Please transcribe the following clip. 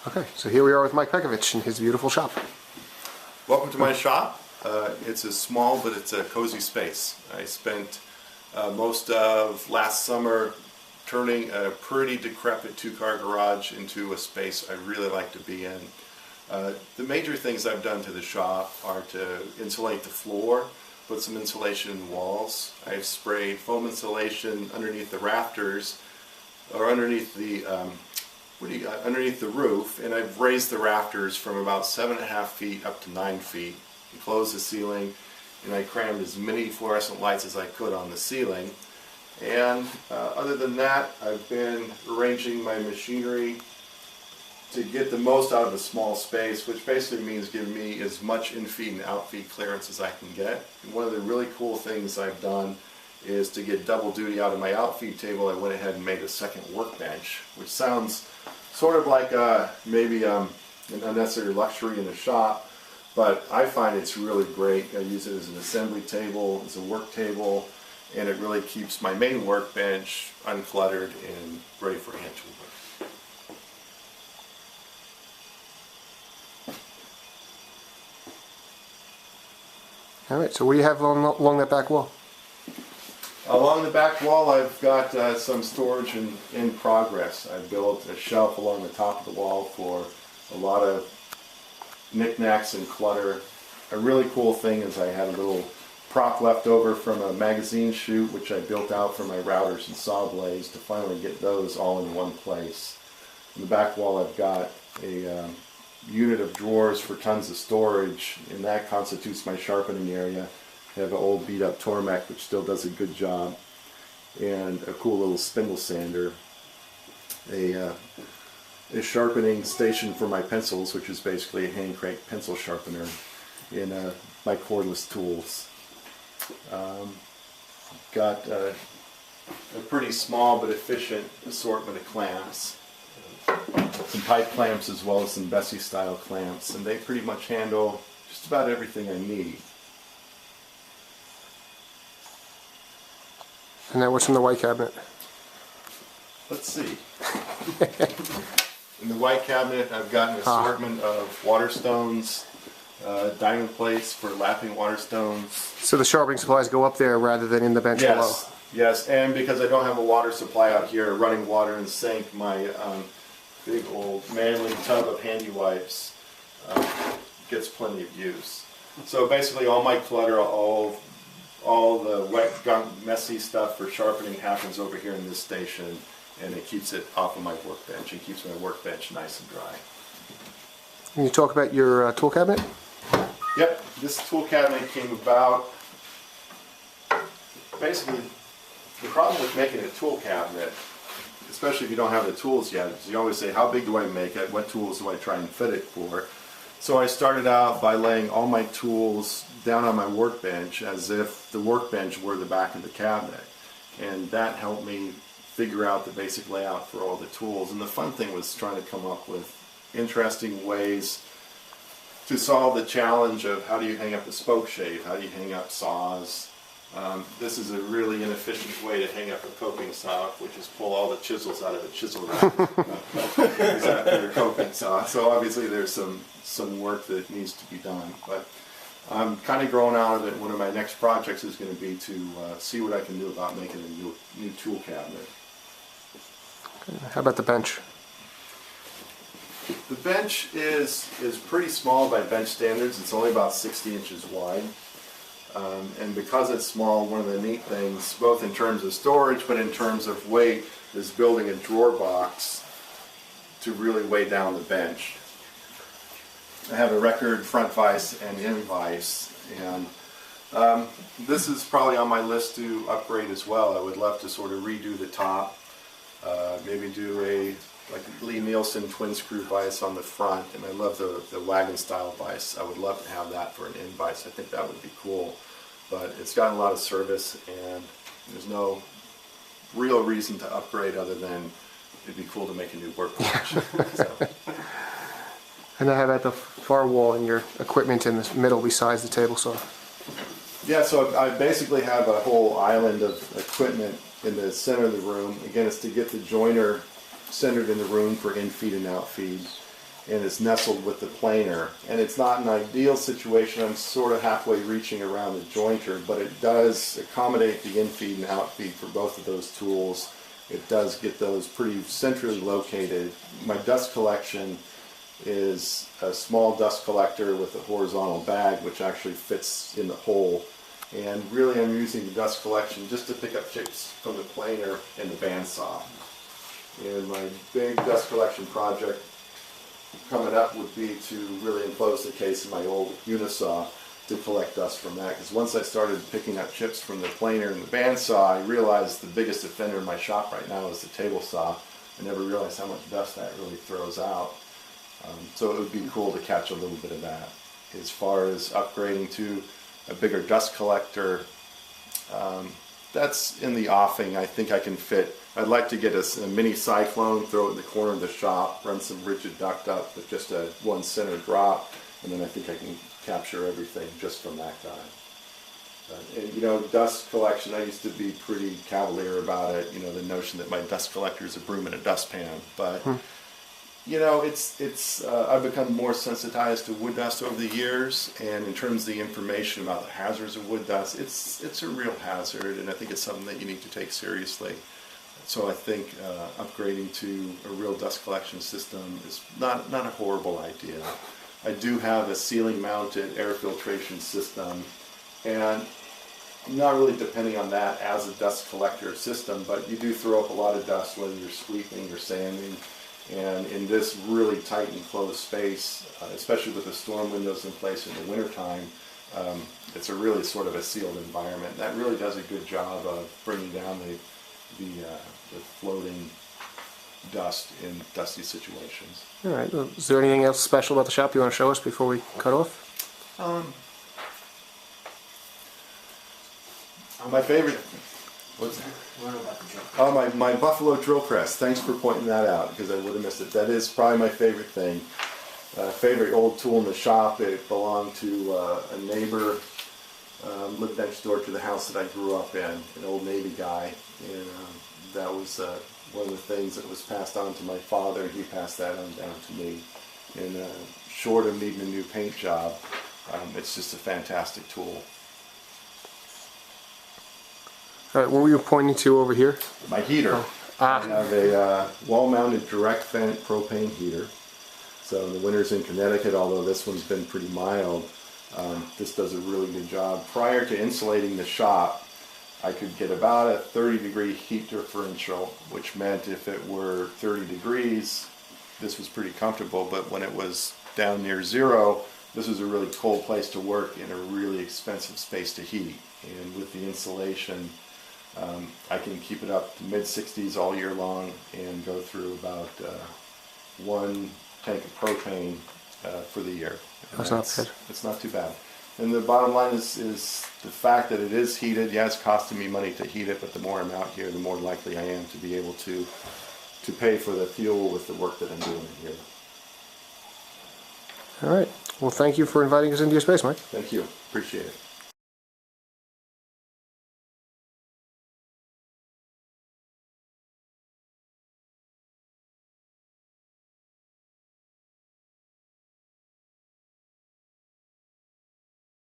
Okay, so here we are with Mike Pekovich in his beautiful shop. Welcome to my shop. It's a small, but it's a cozy space. I spent most of last summer turning a pretty decrepit two-car garage into a space I really like to be in. The major things I've done to the shop are to insulate the floor, put some insulation in the walls. I've sprayed foam insulation underneath the rafters, or underneath the underneath the roof, and I've raised the rafters from about 7.5 feet up to 9 feet, enclosed the ceiling, and I crammed as many fluorescent lights as I could on the ceiling. And other than that, I've been arranging my machinery to get the most out of a small space, which basically means giving me as much in-feed and out-feed clearance as I can get. And one of the really cool things I've done is to get double duty out of my out-feed table. I went ahead and made a second workbench, which sounds sort of like maybe an unnecessary luxury in a shop, but I find it's really great. I use it as an assembly table, as a work table, and it really keeps my main workbench uncluttered and ready for hand tool work. All right, so what do you have along that back wall? Along the back wall, I've got some storage in progress. I built a shelf along the top of the wall for a lot of knickknacks and clutter. A really cool thing is I had a little prop left over from a magazine chute, which I built out for my routers and saw blades to finally get those all in one place. On the back wall, I've got a unit of drawers for tons of storage, and that constitutes my sharpening area. I have an old beat up Tormek which still does a good job, and a cool little spindle sander, a sharpening station for my pencils, which is basically a hand crank pencil sharpener, and my cordless tools. Got a pretty small but efficient assortment of clamps, some pipe clamps as well as some Bessie style clamps, and they pretty much handle just about everything I need. And then what's in the white cabinet? Let's see. In the white cabinet, I've got an assortment of water stones, diamond plates for lapping water stones. So the sharpening supplies go up there rather than in the bench below? Yes, and because I don't have a water supply out here, running water in the sink, my big old manly tub of handy wipes gets plenty of use. So basically all my clutter, all the wet, gunk, messy stuff for sharpening happens over here in this station, and it keeps it off of my workbench and keeps my workbench nice and dry. Can you talk about your tool cabinet? Yep, this tool cabinet came about. Basically, the problem with making a tool cabinet, especially if you don't have the tools yet, is you always say, how big do I make it? What tools do I try and fit it for? So I started out by laying all my tools down on my workbench as if the workbench were the back of the cabinet. And that helped me figure out the basic layout for all the tools. And the fun thing was trying to come up with interesting ways to solve the challenge of how do you hang up a spoke shave, how do you hang up saws. This is a really inefficient way to hang up a coping saw, which is pull all the chisels out of a chisel rack. Use that for your coping saw. So obviously there's some work that needs to be done. But I'm kind of growing out of it. One of my next projects is going to be to see what I can do about making a new tool cabinet. Okay. How about the bench? The bench is pretty small by bench standards. It's only about 60 inches wide. And because it's small, one of the neat things, both in terms of storage but in terms of weight, is building a drawer box to really weigh down the bench. I have a record front vise and end vise, and this is probably on my list to upgrade as well. I would love to sort of redo the top, maybe do a Lee Nielsen twin screw vise on the front, and I love the wagon style vise. I would love to have that for an end vise. I think that would be cool, but it's gotten a lot of service and there's no real reason to upgrade other than it'd be cool to make a new workbench. So. And I have at the far wall and your equipment in the middle besides the table saw. Yeah, so I basically have a whole island of equipment in the center of the room. Again, it's to get the joiner centered in the room for in-feed and out-feed. and it's nestled with the planer. And it's not an ideal situation. I'm sort of halfway reaching around the jointer, but it does accommodate the in-feed and out-feed for both of those tools. It does get those pretty centrally located. My dust collection is a small dust collector with a horizontal bag which actually fits in the hole. And really I'm using the dust collection just to pick up chips from the planer and the bandsaw. And my big dust collection project coming up would be to really enclose the case of my old unisaw to collect dust from that. Because once I started picking up chips from the planer and the bandsaw, I realized the biggest offender in my shop right now is the table saw. I never realized how much dust that really throws out. So it would be cool to catch a little bit of that. As far as upgrading to a bigger dust collector, that's in the offing. I think I can fit. I'd like to get a mini cyclone, throw it in the corner of the shop, run some rigid duct up with just a one center drop, and then I think I can capture everything just from that guy. And you know, dust collection, I used to be pretty cavalier about it. You know, the notion that my dust collector is a broom and a dustpan, but you know, I've become more sensitized to wood dust over the years, and in terms of the information about the hazards of wood dust, it's a real hazard, and I think it's something that you need to take seriously. So I think upgrading to a real dust collection system is not a horrible idea. I do have a ceiling-mounted air filtration system, and I'm not really depending on that as a dust collector system, but you do throw up a lot of dust whether you're sweeping or sanding. And in this really tight enclosed space, especially with the storm windows in place in the wintertime, it's a really sort of a sealed environment. That really does a good job of bringing down the floating dust in dusty situations. All right. Well, is there anything else special about the shop you want to show us before we cut off? My favorite. What's that? Oh, my buffalo drill press. Thanks for pointing that out, because I would have missed it. That is probably my favorite thing. Favorite old tool in the shop. It belonged to a neighbor, lived next door to the house that I grew up in, an old Navy guy. And that was one of the things that was passed on to my father, and he passed that on down to me. And short of needing a new paint job, it's just a fantastic tool. All right, what were you pointing to over here? My heater. I have a wall-mounted direct vent propane heater. So in the winters in Connecticut, although this one's been pretty mild, this does a really good job. Prior to insulating the shop, I could get about a 30-degree heat differential, which meant if it were 30 degrees, this was pretty comfortable. But when it was down near zero, this was a really cold place to work in a really expensive space to heat. And with the insulation, I can keep it up to mid-60s all year long and go through about 1 tank of propane for the year. That's not bad. It's not too bad. And the bottom line is the fact that it is heated. Yeah, it's costing me money to heat it, but the more I'm out here, the more likely I am to be able to pay for the fuel with the work that I'm doing here. All right. Well, thank you for inviting us into your space, Mike. Thank you. Appreciate it.